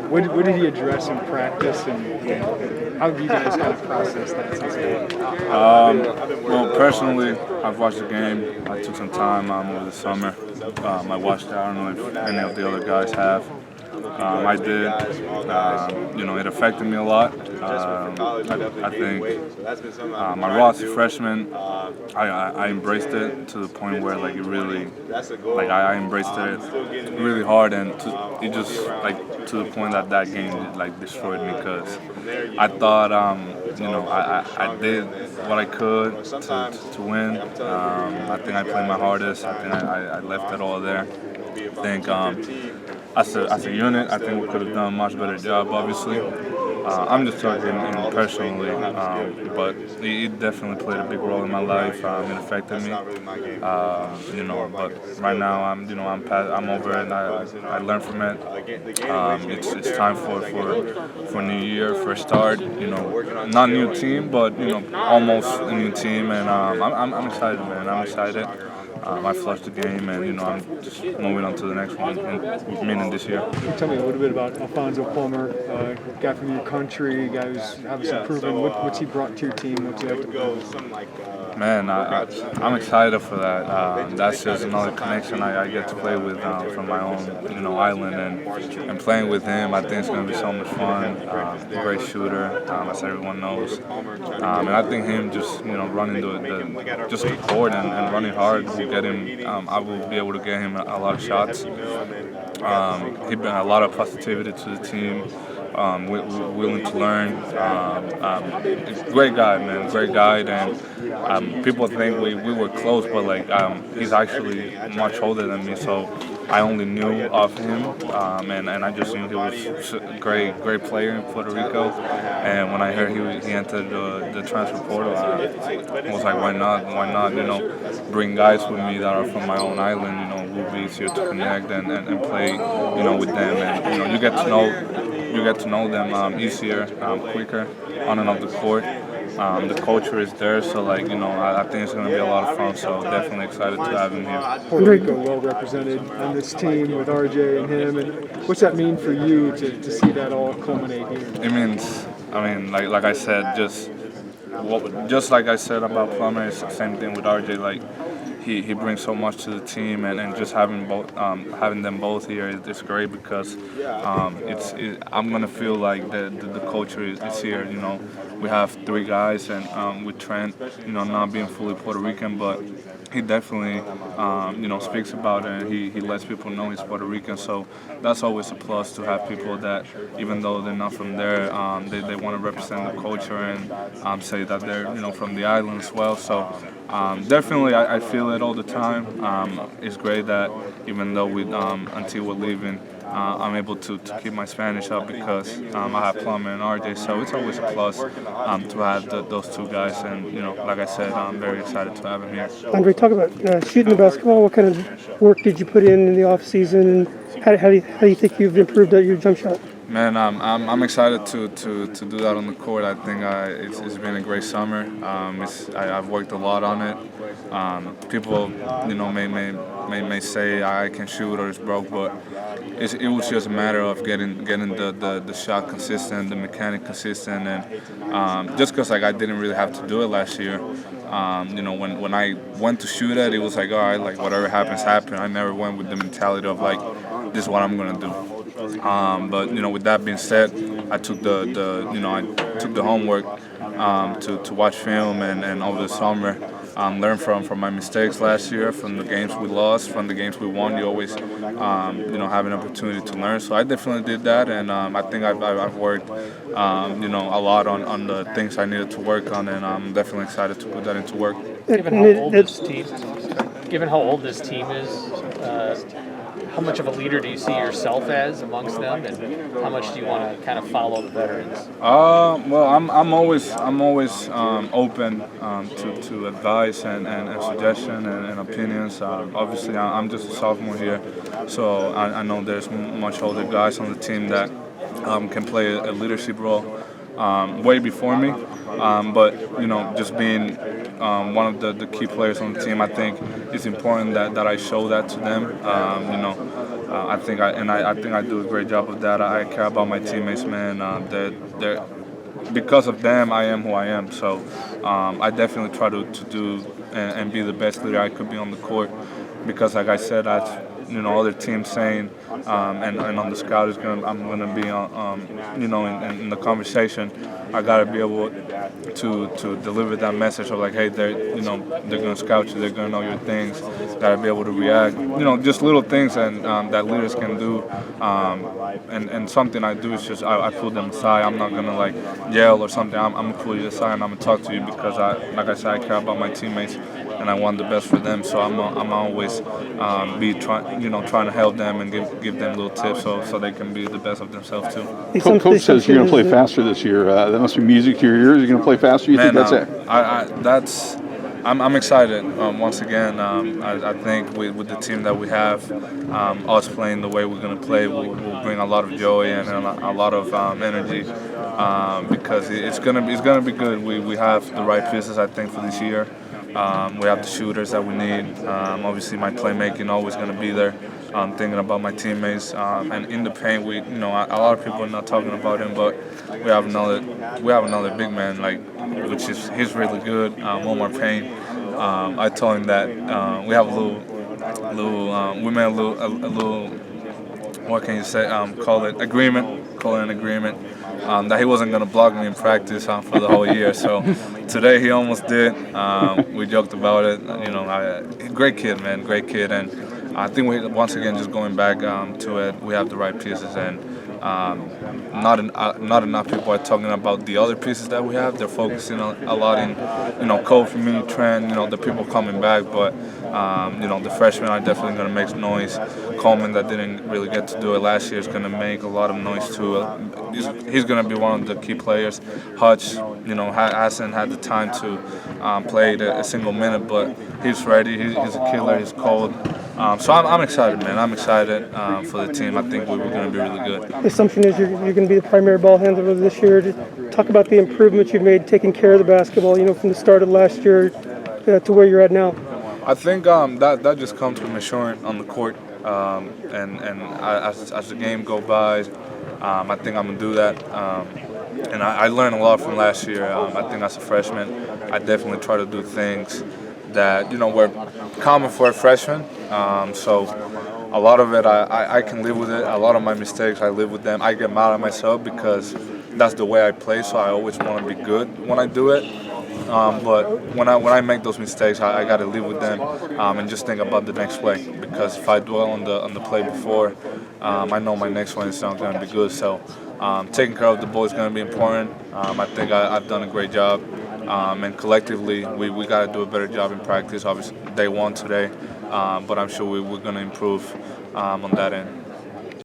What did he address in practice, and how have you guys kind of processed that since then? Well, personally, I've watched the game. I took some time over the summer. I watched it. I don't know if any of the other guys have. I did. It affected me a lot. I think my role as a freshman, I embraced it to the point where like it really, like I embraced it really hard, and it just like to the point that that game like destroyed me because I thought I did what I could to win. I think I played my hardest. I think I left it all there. I think as a unit, I think we could have done a much better job, obviously. I'm just talking personally, but it definitely played a big role in my life. It affected me, But right now, I'm over it. And I learned from it. It's time for new year, for a start. Not new team, but almost a new team, and I'm excited, man. I'm excited. I flushed the game, and I'm just moving on to the next one, meaning this year. Tell me a little bit about Alfonso Plummer, guy from your country, guy who's obviously proven. What's he brought to your team? What's he have to prove? Man, I'm excited for that. That's just another connection I get to play with from my own island, and playing with him, I think it's going to be so much fun. Great shooter, as everyone knows, and I think him just running the court and running hard will get him. I will be able to get him a lot of shots. He brought a lot of positivity to the team. Willing to learn. Great guy, man. Great guy, and people think we were close, but he's actually much older than me, so I only knew of him, and I just knew he was a great player in Puerto Rico. And when I heard he entered the transfer portal, I was like, why not? Why not? Bring guys with me that are from my own island. It will be easier to connect and play, with them, and you get to know them easier, quicker on and off the court. The culture is there, so I think it's going to be a lot of fun. So definitely excited to have him here. Puerto Rico well represented on this team with RJ and him, and what's that mean for you to see that all culminate here? It means, like I said, just like I said about Plummer, it's the same thing with RJ. He brings so much to the team, and just having them both here is great because I'm gonna feel like the culture is here. We have three guys, and with Trent, not being fully Puerto Rican, but he definitely speaks about it, and he lets people know he's Puerto Rican. So that's always a plus to have people that, even though they're not from there, they want to represent the culture and say that they're from the island as well. So definitely I feel it all the time. It's great that even though until we're leaving, I'm able to keep my Spanish up because I have Plummer and RJ, so it's always a plus to have those two guys. And like I said, I'm very excited to have him here. Andre, talk about shooting the basketball. What kind of work did you put in the off season? And how do you think you've improved at your jump shot? Man, I'm excited to do that on the court. I think it's been a great summer. I've worked a lot on it. People, may say I can shoot or it's broke, but it was just a matter of getting the shot consistent, the mechanic consistent, and just because I didn't really have to do it last year. When I went to shoot it was like, all right, whatever happens, happen. I never went with the mentality of this is what I'm gonna do. But with that being said, I took the homework to watch film and over the summer learn from my mistakes last year, from the games we lost, from the games we won. You always have an opportunity to learn. So I definitely did that, and I think I've worked a lot on the things I needed to work on, and I'm definitely excited to put that into work. Given how old this team is, how much of a leader do you see yourself as amongst them, and how much do you want to kind of follow the veterans? Well, I'm always open to advice and suggestion and opinions. Obviously, I'm just a sophomore here, so I know there's much older guys on the team that can play a leadership role way before me. But just being one of the key players on the team, I think it's important that I show that to them. I think I do a great job of that. I care about my teammates, man. They're because of them, I am who I am. So I definitely try to do and be the best leader I could be on the court. Because, like I said, other teams saying, and on the scout I'm gonna be on, in the conversation. I gotta be able to deliver that message of like, hey, they're gonna scout you, they're gonna know your things. Gotta be able to react, just little things and that leaders can do. And something I do is just I pull them aside. I'm not gonna like yell or something. I'm gonna pull you aside and I'm gonna talk to you because like I said, I care about my teammates and I want the best for them. So I'm always trying to help them and give them little tips so they can be the best of themselves too. Coach says you're going to play faster this year. That must be music to your ears. You're going to play faster. You think that's it? I'm excited. Once again, I think with the team that we have, us playing the way we're going to play will bring a lot of joy and a lot of energy because it's gonna be good. We have the right pieces, I think, for this year. We have the shooters that we need. Obviously, my playmaking always going to be there. Thinking about my teammates and in the paint, a lot of people are not talking about him, but we have another big man he's really good. One more paint. I told him that we have we made a little what can you say? Call it an agreement. That he wasn't going to block me in practice for the whole year. So today he almost did. We joked about it. Great kid, man, great kid. And I think once again, just going back to it, we have the right pieces. And not enough people are talking about the other pieces that we have. They're focusing a lot in, Kobe, me, Trent, the people coming back. But, the freshmen are definitely going to make noise. Coleman, that didn't really get to do it last year, is going to make a lot of noise too. He's going to be one of the key players. Hutch, hasn't had the time to play a single minute, but he's ready. He's a killer. He's cold. So I'm excited, man. I'm excited for the team. I think we're going to be really good. The assumption is you're going to be the primary ball handler this year. Just talk about the improvements you've made taking care of the basketball, from the start of last year to where you're at now. I think that just comes from maturing on the court. And as the game go by, I think I'm going to do that. And I learned a lot from last year. I think as a freshman, I definitely try to do things that, were common for a freshman. So a lot of it, I can live with it. A lot of my mistakes, I live with them. I get mad at myself because that's the way I play, so I always want to be good when I do it. But when I make those mistakes, I got to live with them and just think about the next play. Because if I dwell on the play before, I know my next one is not going to be good. So taking care of the ball is going to be important. I think I've done a great job. And collectively, we got to do a better job in practice. Obviously, they won today, but I'm sure we're going to improve on that end.